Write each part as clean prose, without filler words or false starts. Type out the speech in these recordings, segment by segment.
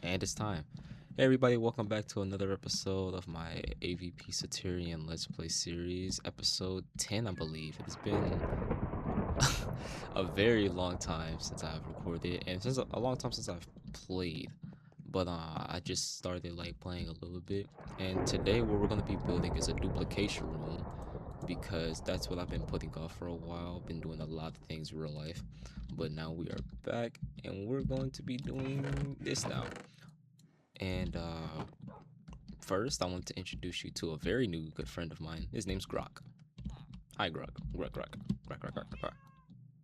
And it's time. Hey everybody, welcome back to another episode of my AVP Soterian Let's Play series, episode 10, I believe. It's been a very long time since I've recorded, and since a long time since I've played. But I just started like playing a little bit, and today what we're gonna be building is a duplication room because that's what I've been putting off for a while. Been doing a lot of things in real life, but now we are back, and we're going to be doing this now. And first, I want to introduce you to a very new good friend of mine. His name's Grok. Hi, Grok. Grok.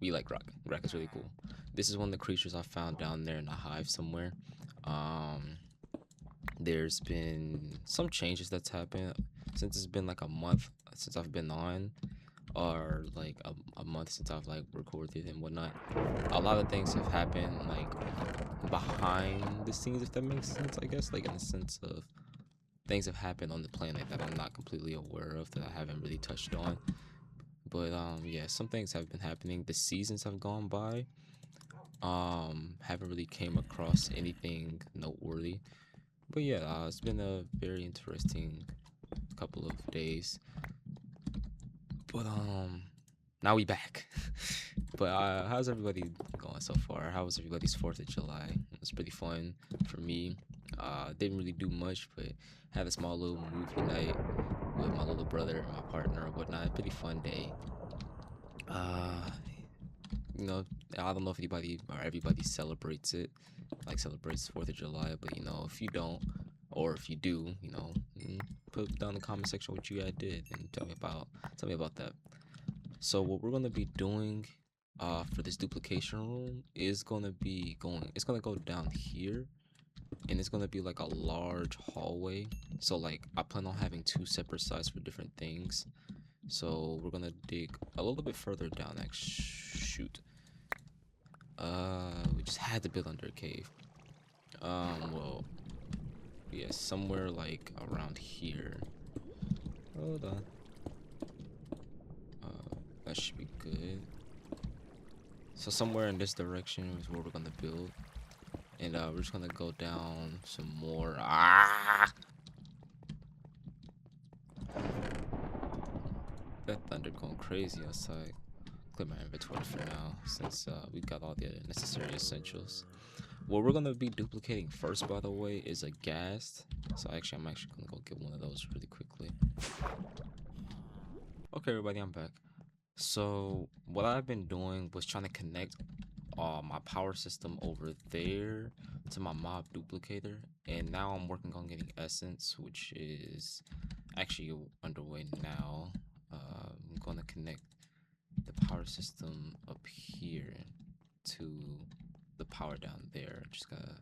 We like Grok. Grok is really cool. This is one of the creatures I found down there in a hive somewhere. Um, there's been some changes that's happened since it's been like a month since I've been on, or like a month since I've like recorded and whatnot. A lot of things have happened like behind the scenes, if that makes sense. I guess like in the sense of things have happened on the planet that I'm not completely aware of, that I haven't really touched on. But yeah, some things have been happening. The seasons have gone by. Haven't really came across anything noteworthy. But yeah, it's been a very interesting couple of days. But now we back. But how's everybody going so far? How was everybody's 4th of July? It was pretty fun for me. Didn't really do much, but had a small little movie night with my little brother and my partner and whatnot. Pretty fun day. Uh, you know, I don't know if anybody or everybody celebrates it, like celebrates 4th of July, but you know, if you don't, or if you do, you know, put down in the comment section what you guys did and tell me about that. So what we're gonna be doing for this duplication room is gonna be it's gonna go down here, and it's gonna be like a large hallway. So like I plan on having 2 separate sides for different things. So we're gonna dig a little bit further down. Shoot. We just had to build under a cave. Well, yeah, somewhere like around here. Hold on. That should be good. So somewhere in this direction is where we're gonna build. And we're just gonna go down some more. That thunder going crazy outside. Clear my inventory for now, since we got all the necessary essentials. What we're gonna be duplicating first, by the way, is a ghast. So I'm actually gonna go get one of those really quickly. Okay, everybody, I'm back. So what I've been doing was trying to connect my power system over there to my mob duplicator, and now I'm working on getting essence, which is actually underway now. I'm gonna connect the power system up here to the power down there. Just gotta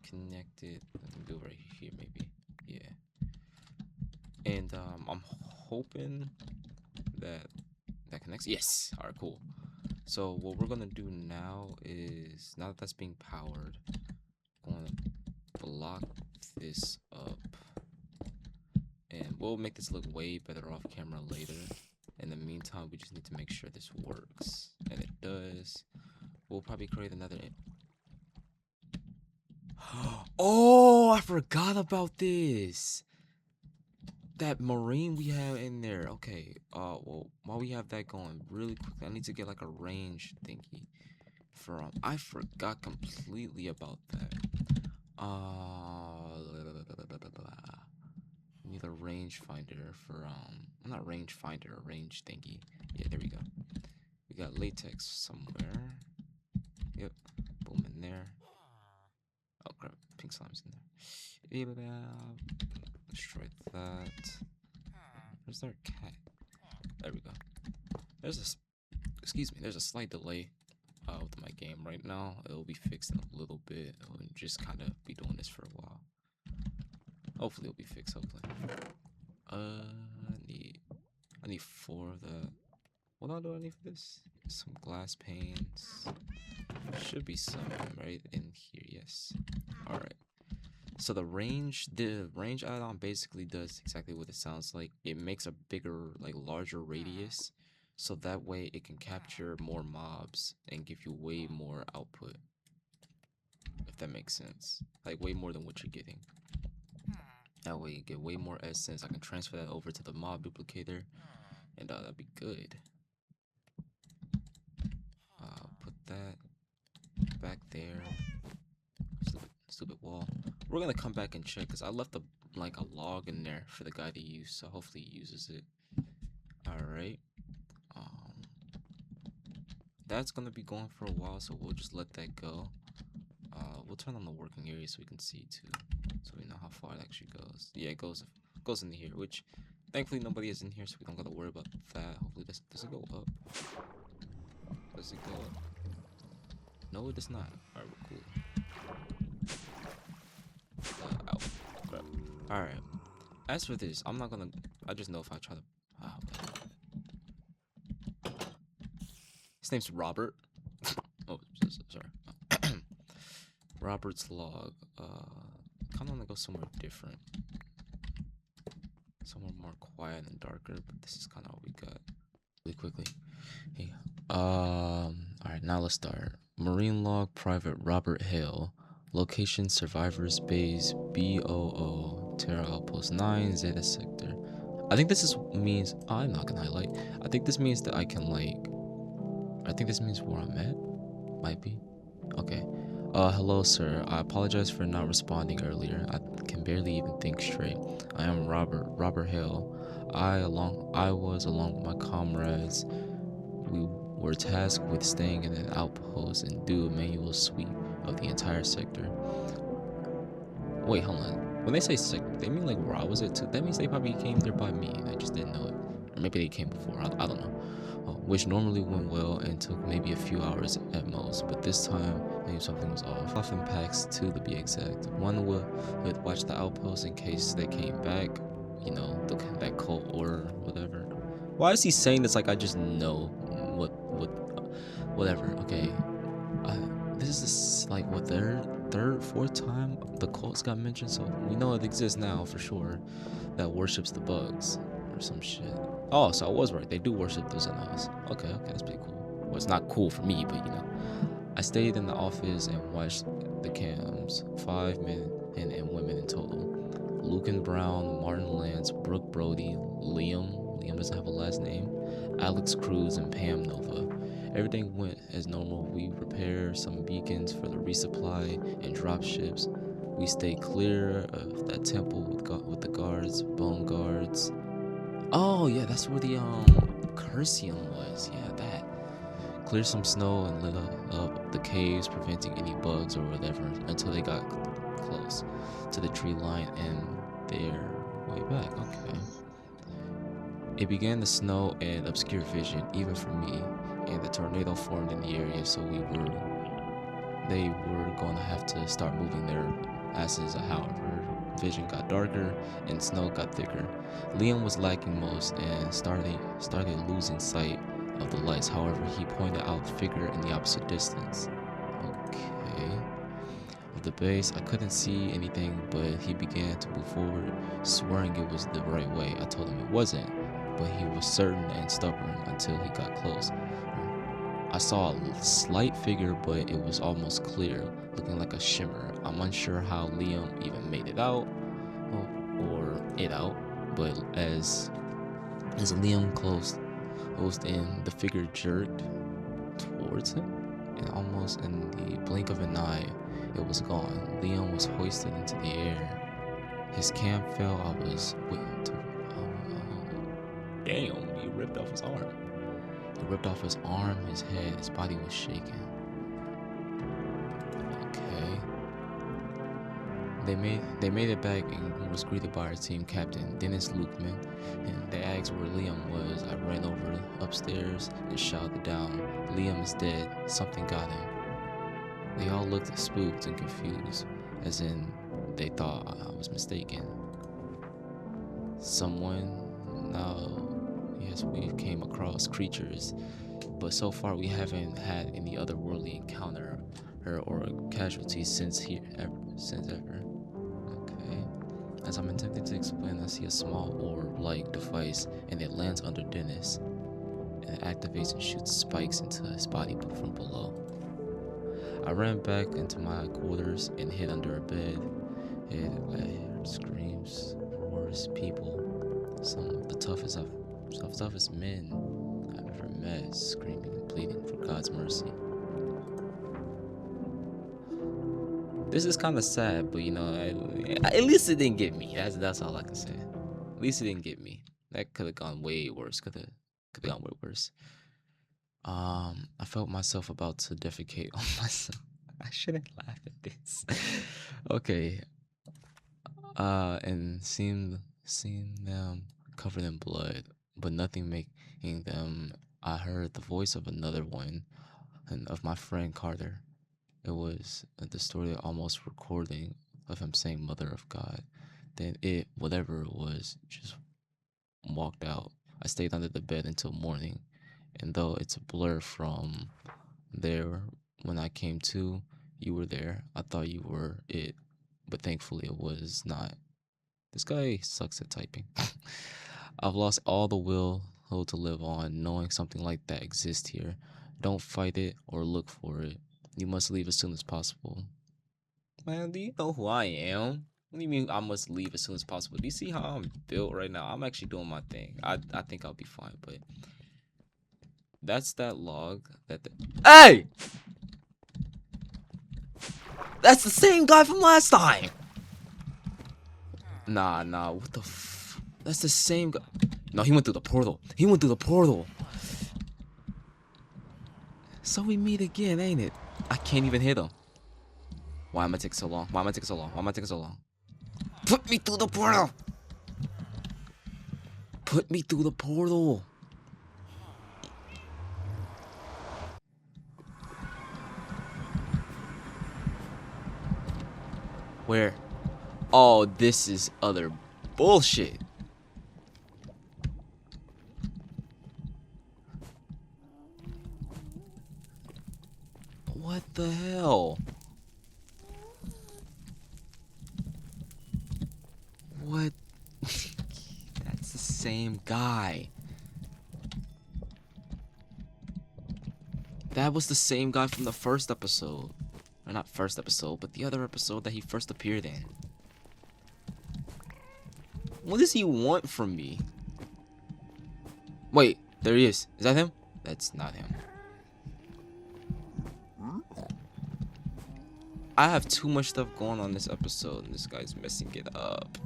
connect it. Let me do it right here, maybe. Yeah. And I'm hoping that that connects. Yes. All right. Cool. So what we're gonna do now is, now that that's being powered, I'm gonna block this up, and we'll make this look way better off camera later. In the meantime, we just need to make sure this works, and it does. We'll probably create another. Oh, I forgot about this. That marine we have in there. Okay. Well, while we have that going, really quickly, I need to get like a range thingy from. I forgot completely about that. Need a range finder for not range finder, a range thingy. Yeah, there we go. We got latex somewhere. Yep. Boom, in there. Oh crap, pink slime's in there. Destroy that. Where's our cat? There we go. Excuse me, there's a slight delay with my game right now. It'll be fixed in a little bit. I'll just kind of be doing this for a while. Hopefully it'll be fixed, hopefully. I need 4 of the. What all do I need for this? Some glass panes. Should be some right in here, yes. Alright. So the range add-on basically does exactly what it sounds like. It makes a bigger, like larger radius, so that way it can capture more mobs and give you way more output, if that makes sense. Like way more than what you're getting. That way you get way more essence. I can transfer that over to the mob duplicator, and that'd be good. Put that back there. Stupid wall. We're gonna come back and check because I left a log in there for the guy to use, so hopefully he uses it. All right. That's gonna be going for a while, so we'll just let that go. We'll turn on the working area so we can see too, so we know how far it actually goes. Yeah, it goes into here, which thankfully nobody is in here, so we don't gotta worry about that. Hopefully, does it go up? Does it go up? No, it does not. All right, we're cool. Out. All right. As for this, I'm not gonna. I just know if I try to. His name's Robert. Oh, sorry. Robert's log. Kind of want to go somewhere different, somewhere more quiet and darker. But this is kind of all we got. Really quickly. Hey. All right. Now let's start. Marine log, Private Robert Hale. Location: Survivors Base BOO. Terra Outpost 9, Zeta Sector. I think this means. I'm not gonna highlight. I think this means that I can I think this means where I'm at. Might be. Okay. Hello, sir. I apologize for not responding earlier. I can barely even think straight. I am Robert Hale. I was along with my comrades. We were tasked with staying in an outpost and do a manual sweep of the entire sector. Wait, hold on. When they say sector, they mean like where I was at too. That means they probably came there by me. I just didn't know it. Or maybe they came before. I don't know. Which normally went well and took maybe a few hours at most, but this time maybe something was off. Often packs, two to be exact. One would watch the outpost in case they came back, you know, that cold order or whatever. Why is he saying this like I just know whatever? Okay, this is like what third, fourth time the cults got mentioned, so we know it exists now for sure. That worships the bugs or some shit. Oh, so I was right. They do worship those Xenos. Okay, that's pretty cool. Well, it's not cool for me, but you know. I stayed in the office and watched the cams. 5 men and women in total. Lucan Brown, Martin Lance, Brooke Brody, Liam doesn't have a last name, Alex Cruz, and Pam Nova. Everything went as normal. We repaired some beacons for the resupply and drop ships. We stayed clear of that temple with the guards, bone guards. Oh yeah, that's where the Cursium was. Yeah, that. Cleared some snow and lit up the caves, preventing any bugs or whatever until they got close to the tree line and they're way back. Okay. It began to snow and obscure vision, even for me, and the tornado formed in the area, so they were going to have to start moving their asses. However, vision got darker and snow got thicker. Liam was lagging most and started losing sight of the lights. However, he pointed out the figure in the opposite distance. Okay. Of the base, I couldn't see anything, but he began to move forward, swearing it was the right way. I told him it wasn't, but he was certain and stubborn until he got close. I saw a slight figure, but it was almost clear, looking like a shimmer. I'm unsure how Liam even made it out, or it out, but as Liam closed in, the figure jerked towards him, and almost in the blink of an eye, it was gone. Liam was hoisted into the air. His cam fell. I was damn, he ripped off his arm. He ripped off his arm, his head, his body was shaking. Okay. They made it back and was greeted by our team captain, Dennis Lukeman, and they asked where Liam was. I ran over upstairs and shouted down, "Liam is dead. Something got him." They all looked spooked and confused, as in they thought I was mistaken. Yes, we came across creatures, but so far we haven't had any otherworldly encounter or casualties since ever. Okay. As I'm attempting to explain, I see a small orb-like device, and it lands under Dennis, and it activates and shoots spikes into his body from below. I ran back into my quarters and hid under a bed. I heard screams, roars, people. Some of the toughest men I've ever met, screaming and pleading for God's mercy. This is kind of sad, but you know, at least it didn't get me. That's all I can say. At least it didn't get me. That could have gone way worse. Could have gone way worse. I felt myself about to defecate on myself. I shouldn't laugh at this. Okay. And seeing them covered in blood, but nothing making them. I heard the voice of another one, and of my friend Carter. It was a distorted, almost recording of him saying "Mother of God." Then it, whatever it was, just walked out. I stayed under the bed until morning, and though it's a blur from there, when I came to, you were there. I thought you were it, but thankfully it was not. This guy sucks at typing. I've lost all the will to live on, knowing something like that exists here. Don't fight it or look for it. You must leave as soon as possible. Man, do you know who I am? What do you mean I must leave as soon as possible? Do you see how I'm built right now? I'm actually doing my thing. I think I'll be fine, but that's that log that Hey! That's the same guy from last time! Nah, what the That's the same guy. No, he went through the portal. He went through the portal. So we meet again, ain't it? I can't even hit him. Why am I taking so long? Why am I taking so long? Why am I taking so long? Put me through the portal! Put me through the portal! Where? Oh, this is other bullshit. What the hell? What? That's the same guy. That was the same guy from the first episode. Or not first episode, but the other episode that he first appeared in. What does he want from me? Wait, there he is. Is that him? That's not him. I have too much stuff going on this episode, and this guy's messing it up.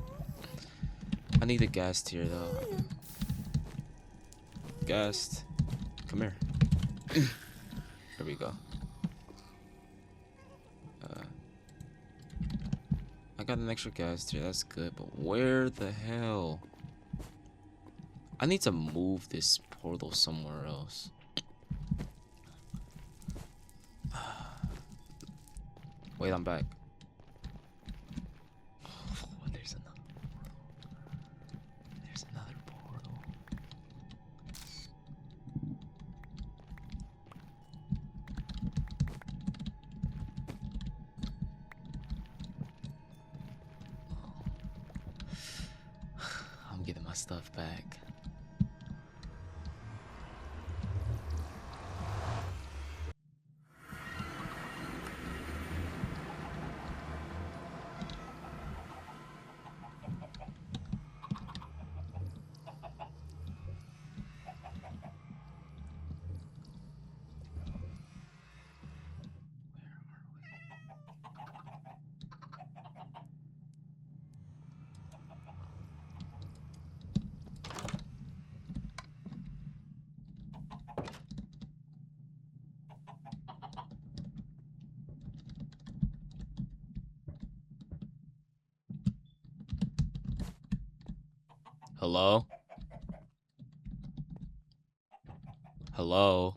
I need a ghast here, though. Ghast. Come here. There we go. I got an extra ghast here. That's good, but where the hell? I need to move this portal somewhere else. Wait, I'm back. Oh, there's another portal. There's another portal. I'm getting my stuff back. Hello? Hello?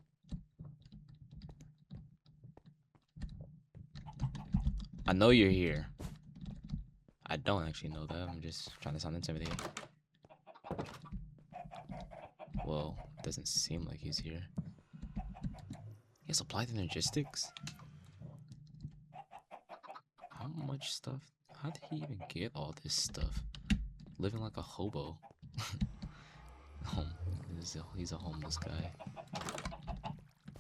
I know you're here. I don't actually know that. I'm just trying to sound intimidating. Well, it doesn't seem like he's here. He has applied energistics? How much stuff? How did he even get all this stuff? Living like a hobo. He's a homeless guy.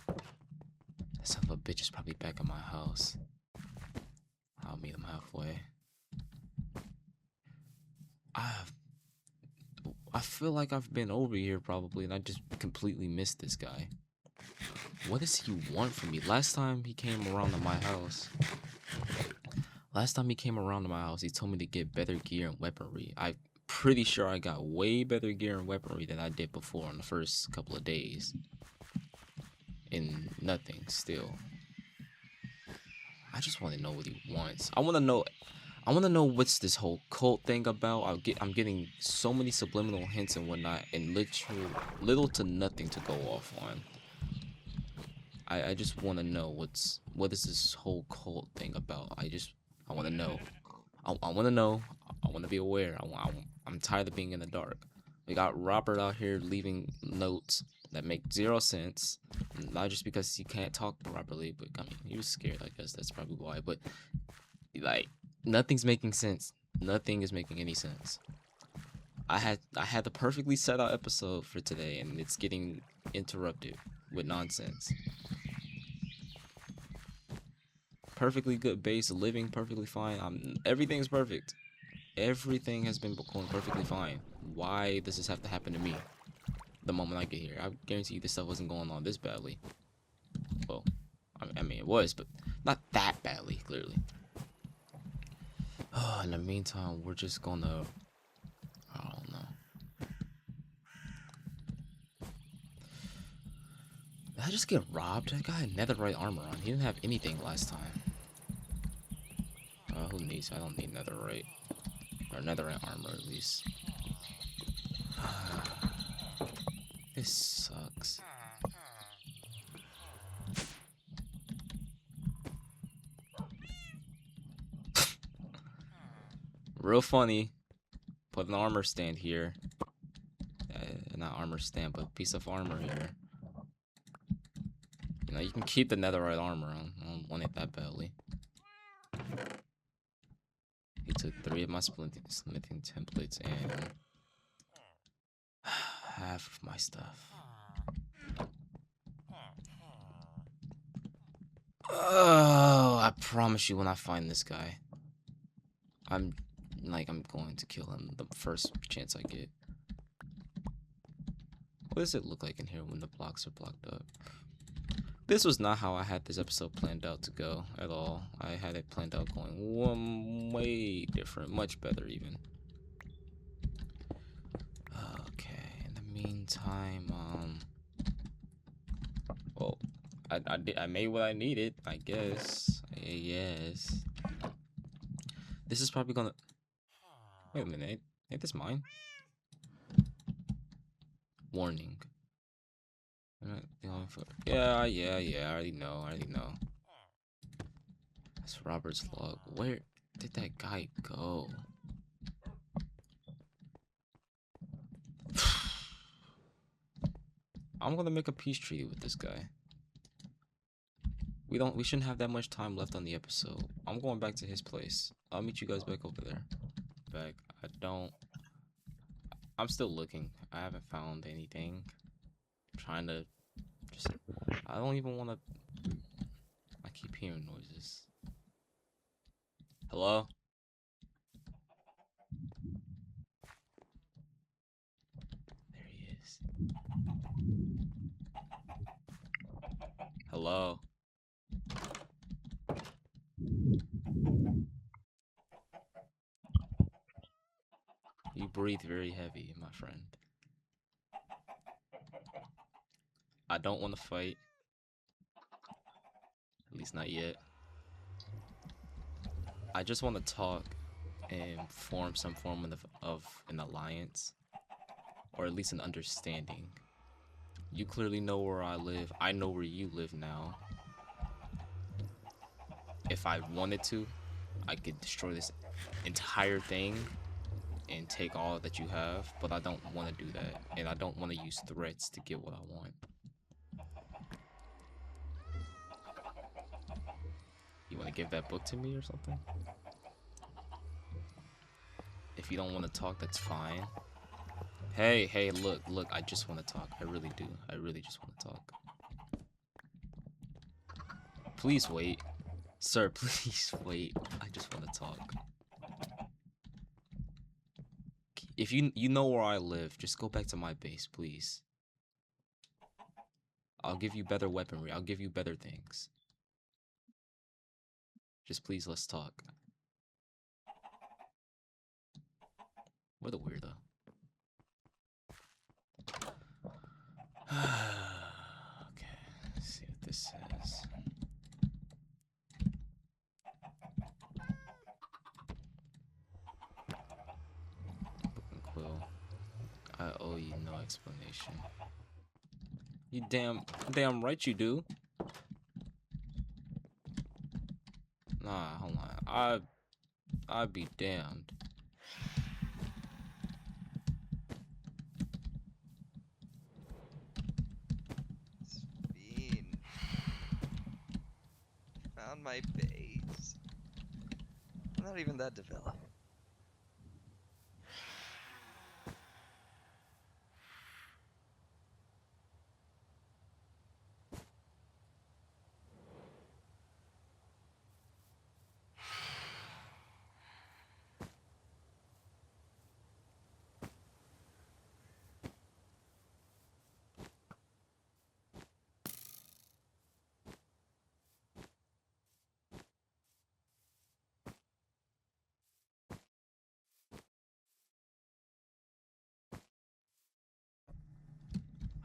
That son of a bitch is probably back at my house. I'll meet him halfway. I feel like I've been over here probably, and I just completely missed this guy. What does he want from me? Last time he came around to my house, he told me to get better gear and weaponry. I'm pretty sure I got way better gear and weaponry than I did before in the first couple of days. And nothing still. I just want to know what he wants. I want to know what's this whole cult thing about. I'm getting so many subliminal hints and whatnot, and little to nothing to go off on. I just want to know what is this whole cult thing about. I want to know. I want to know. I want to be aware. I'm tired of being in the dark. We got Robert out here leaving notes that make 0 sense. Not just because he can't talk properly, but I mean, he was scared. I guess that's probably why. But like, nothing's making sense. Nothing is making any sense. I had the perfectly set out episode for today, and it's getting interrupted with nonsense. Perfectly good base, living perfectly fine. Everything's perfect. Everything has been going perfectly fine. Why does this have to happen to me the moment I get here? I guarantee you this stuff wasn't going on this badly. Well, I mean it was, but not that badly, clearly. In the meantime, we're just gonna, I don't know. Did I just get robbed? That guy had netherite armor on. He didn't have anything last time. Who needs? I don't need netherite. Or netherite armor, at least. This sucks. Real funny. Put an armor stand here. Not armor stand, but piece of armor here. You know, you can keep the netherite armor on. I don't want it that badly. He took 3 of my smithing templates and half of my stuff. Oh, I promise you when I find this guy, I'm going to kill him the first chance I get. What does it look like in here when the blocks are blocked up? This was not how I had this episode planned out to go at all. I had it planned out going way different, much better even. Okay, in the meantime, well, I made what I needed, I guess. Yes. This is probably gonna. Wait a minute, ain't this mine? Warning. Yeah, I already know. That's Robert's log. Where did that guy go? I'm gonna make a peace treaty with this guy. We shouldn't have that much time left on the episode. I'm going back to his place. I'll meet you guys back over there. I'm still looking. I haven't found anything. I'm trying to I don't even want to. I keep hearing noises. Hello? There he is. Hello? You breathe very heavy, my friend. I don't want to fight. At least not yet. I just want to talk and form some form of an alliance. Or at least an understanding. You clearly know where I live. I know where you live now. If I wanted to, I could destroy this entire thing and take all that you have, but I don't want to do that, and I don't want to use threats to get what I want. You want to give that book to me or something? If you don't want to talk, that's fine. Hey, look, I just want to talk. I really do. I really just want to talk. Please wait. Sir, please wait. I just want to talk. If you know where I live, just go back to my base, please. I'll give you better weaponry. I'll give you better things. Just please, let's talk. What a weirdo. Okay, let's see what this says. Book and quill. I owe you no explanation. You damn right you do. Nah, hold on. I'd be damned. Bean. Found my base. I'm not even that developed.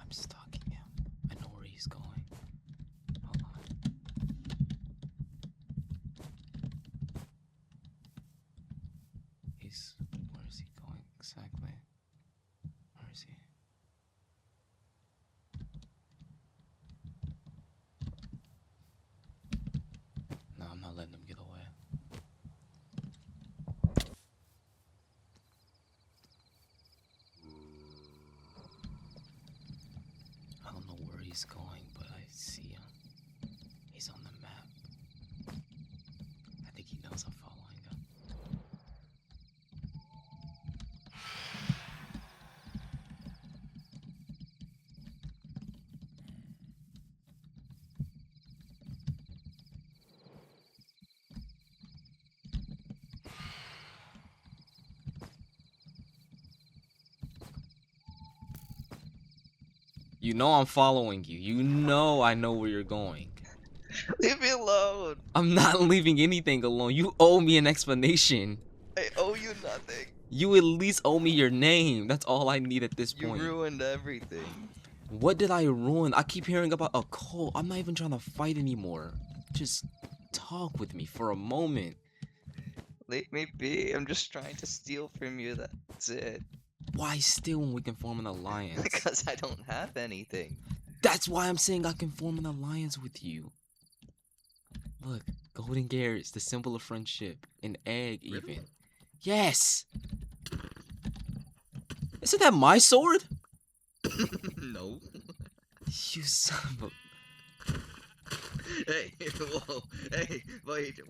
I'm stalking him. I know where he's going. Hold on. Where is he going exactly? Where is he? No, I'm not letting him get away. I don't know where he's going, but I see him. He's on the map. I think he knows I'm following him. You know I'm following you. You know I know where you're going. Leave me alone. I'm not leaving anything alone. You owe me an explanation. I owe you nothing. You at least owe me your name. That's all I need at this point. You ruined everything. What did I ruin? I keep hearing about a cult. I'm not even trying to fight anymore. Just talk with me for a moment. Leave me be. I'm just trying to steal from you. That's it. Why steal when we can form an alliance? Because I don't have anything. That's why I'm saying I can form an alliance with you. Look, golden carrots, the symbol of friendship. An egg, even. Really? Yes! Isn't that my sword? No. You son of a... Hey, whoa. Hey, wait.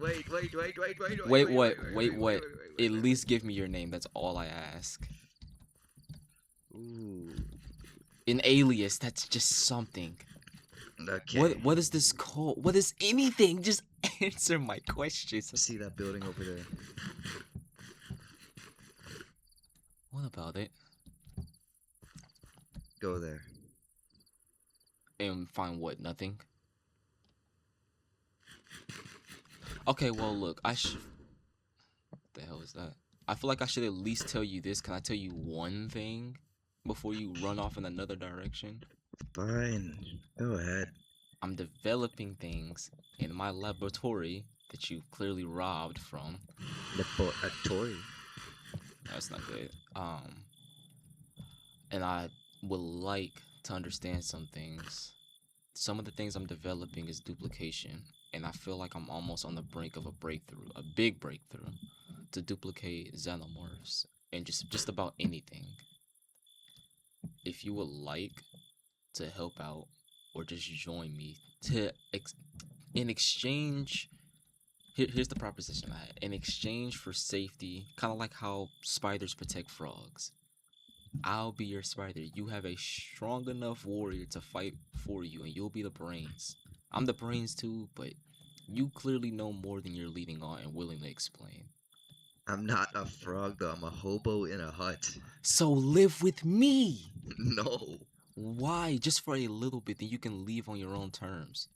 Wait, what? At least give me your name. That's all I ask. Ooh. An alias, that's just something. Okay. What is this called? What is anything? Just answer my questions. See that building over there? What about it? Go there. And find what? Nothing? Okay, well look, what the hell is that? I feel like I should at least tell you this. Can I tell you one thing before you run off in another direction? Fine. Go ahead. I'm developing things in my laboratory that you clearly robbed from. Laboratory. That's not good. And I would like to understand some things. Some of the things I'm developing is duplication, and I feel like I'm almost on the brink of a breakthrough, a big breakthrough, to duplicate xenomorphs and just about anything. If you would like to help out or just join me in exchange, here's the proposition I had. In exchange for safety, kind of like how spiders protect frogs, I'll be your spider. You have a strong enough warrior to fight for you, and you'll be the brains. I'm the brains too, but You clearly know more than you're leading on and willing to explain. I'm not a frog though. I'm a hobo in a hut. So live with me! No. Why? Just for a little bit, then you can leave on your own terms.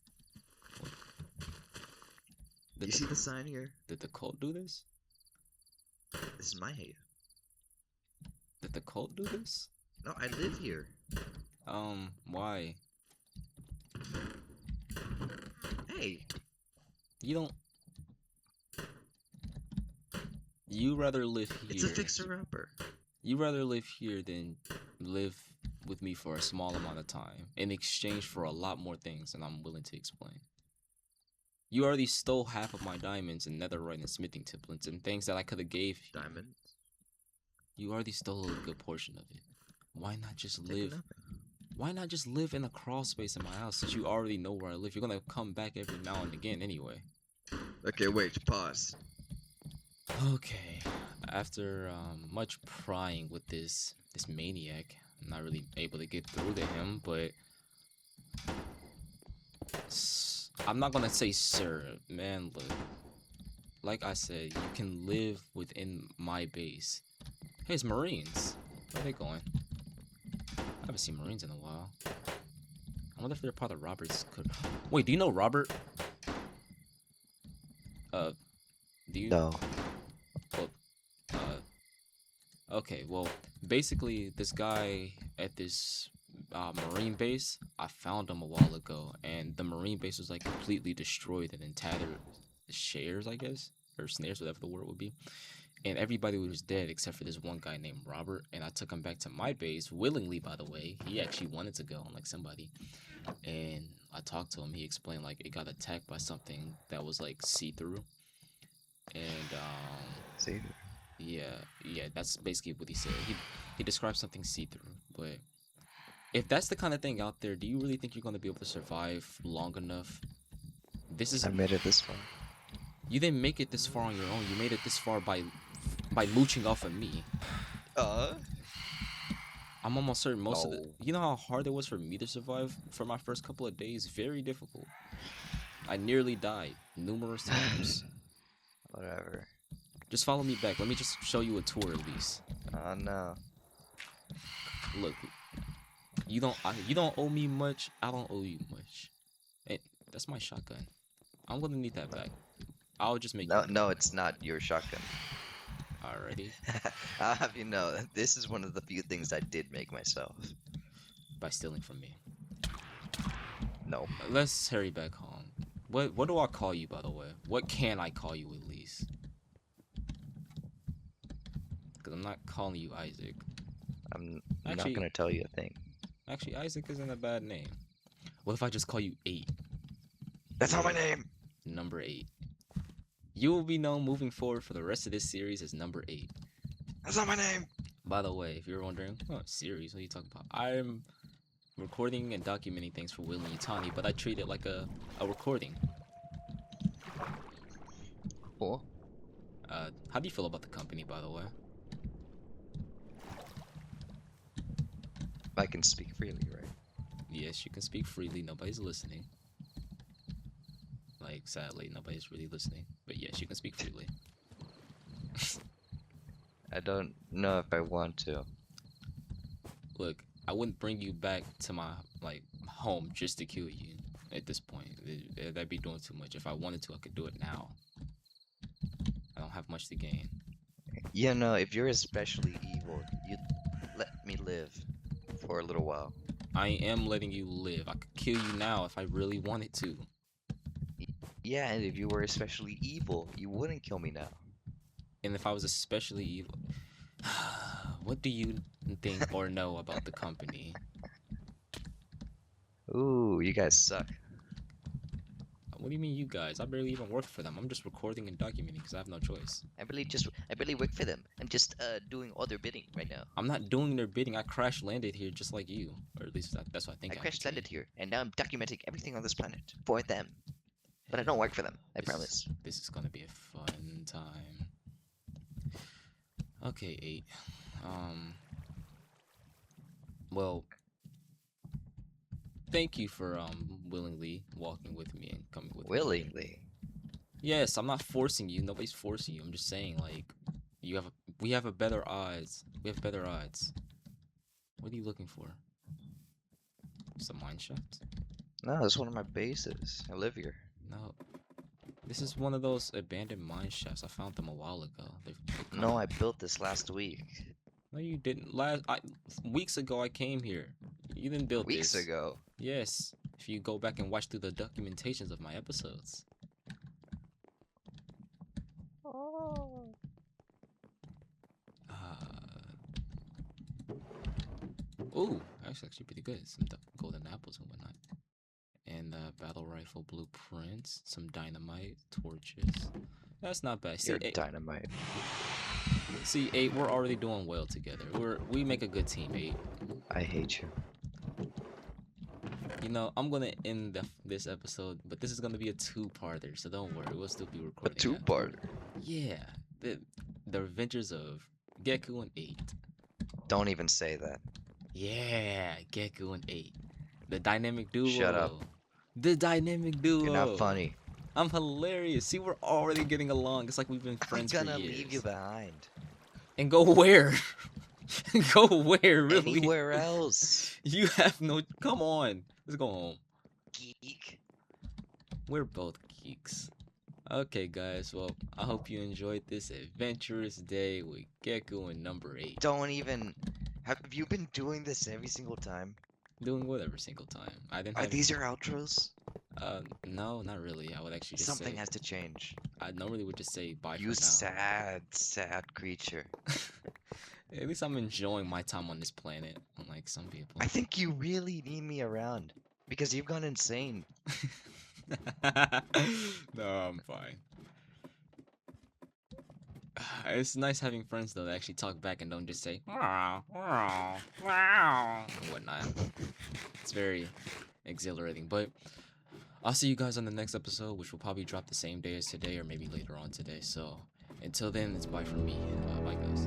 You see the sign here? Did the cult do this? This is my hay. Did the cult do this? No, I live here. Why? Hey, You don't. You rather live here. it's a fixer-upper. You rather live here than live with me for a small amount of time in exchange for a lot more things than I'm willing to explain. You already stole half of my diamonds and netherite and smithing templates and things that I could have gave you. Diamond. You already stole a good portion of it. Why not just Take live? nothing. Why not just live in a crawl space in my house since you already know where I live? You're gonna come back every now and again anyway. Okay, wait, pause. Okay. After much prying with this maniac, I'm not really able to get through to him, but I'm not gonna say sir, man. Look, like I said, you can live within my base. Hey, it's Marines. Where are they going? I haven't seen Marines in a while. I wonder if they're part of Robert's. Wait, do you know Robert? Do you? No. Well, okay, well, basically, this guy at this Marine base, I found him a while ago, and the Marine base was like completely destroyed and in tattered shares, I guess, or snares, whatever the word would be. And everybody was dead except for this one guy named Robert, and I took him back to my base willingly, by the way. He actually wanted to go, unlike somebody. And I talked to him. He explained like it got attacked by something that was like see-through. And See? yeah, that's basically what he said. He described something see-through, but if that's the kind of thing out there, do you really think you're gonna be able to survive long enough? This is I made it this far. You didn't make it this far on your own. You made it this far by mooching off of me. I'm almost certain most of the. No. You know how hard it was for me to survive for my first couple of days? Very difficult. I nearly died numerous times. Whatever. Just follow me back. Let me just show you a tour at least. Oh no. Look, you don't owe me much. I don't owe you much. Hey, that's my shotgun. I'm gonna need that back. I'll just make No, you no, it's not your shotgun. already I'll have you know, this is one of the few things I did make myself. by stealing from me. No. Let's hurry back home. What do I call you, by the way? What can I call you at least? Because I'm not calling you Isaac. I'm Actually- not gonna tell you a thing. Actually, Isaac isn't a bad name. What if I just call you 8? That's not my name! Number 8. You will be known moving forward for the rest of this series as number 8. That's not my name! By the way, if you're wondering, oh, series, what are you talking about? I'm recording and documenting things for Will and Yutani, but I treat it like a recording. Cool. How do you feel about the company, by the way? I can speak freely, right? Yes, you can speak freely. Nobody's listening. Like, sadly, nobody's really listening. But yes, you can speak freely. I don't know if I want to. Look, I wouldn't bring you back to my, like, home just to kill you at this point. That'd be doing too much. If I wanted to, I could do it now. I don't have much to gain. You know, if you're especially evil, you'd let me live for a little while. I am letting you live. I could kill you now if I really wanted to. Yeah, and if you were especially evil, you wouldn't kill me now. And if I was especially evil... What do you think or know about the company? Ooh, you guys suck. What do you mean, you guys? I barely even work for them. I'm just recording and documenting because I have no choice. I barely work for them. I'm just doing all their bidding right now. I'm not doing their bidding. I crash landed here just like you, or at least that's what I think. I crash landed here, and now I'm documenting everything on this planet for them. But I don't work for them. I promise. This is gonna be a fun time. Okay, 8. Well, thank you for willingly walking with me and coming with me. Willingly. Yes, I'm not forcing you. Nobody's forcing you. I'm just saying, like, we have a better odds. We have better odds. What are you looking for? It's a mine shaft? No, it's one of my bases. I live here. No. This is one of those abandoned mine shafts. I found them a while ago. They've No, kinda... I built this last week. No, you didn't. Weeks ago I came here. You didn't build Weeks this. ago. Yes. If you go back and watch through the documentations of my episodes. Oh. Ooh, that's actually pretty good. Some golden apples and whatnot. And battle rifle blueprints, some dynamite, torches. That's not bad. You're dynamite. See, 8, we're already doing well together. We make a good team, 8. I hate you. You know, I'm gonna end this episode, but this is gonna be a 2-parter, so don't worry, we'll still be A recording. two-parter. Yeah, the adventures of Geku and 8. Don't even say that. Yeah, Geku and 8. The dynamic duo. Shut up. The dynamic duo. You're not funny. I'm hilarious. See, we're already getting along. It's like we've been I'm friends for gonna years. leave you behind. And go where? Go where, really? Anywhere else. You have no... Come on. Let's go home. Geek. We're both geeks. Okay, guys. Well, I hope you enjoyed this adventurous day with Geku and number 8. Don't even... Have you been doing this every single time? Doing what every single time. I didn't Are have... these your outros? No, not really. I would actually just Something say... has to change. I normally would just say bye You for now. sad, sad creature. At least I'm enjoying my time on this planet, unlike some people. I think you really need me around. Because you've gone insane. No, I'm fine. It's nice having friends though that actually talk back and don't just say wow, wow, wow, and whatnot. It's very exhilarating. But I'll see you guys on the next episode, which will probably drop the same day as today or maybe later on today. So until then, it's bye from me. Bye guys.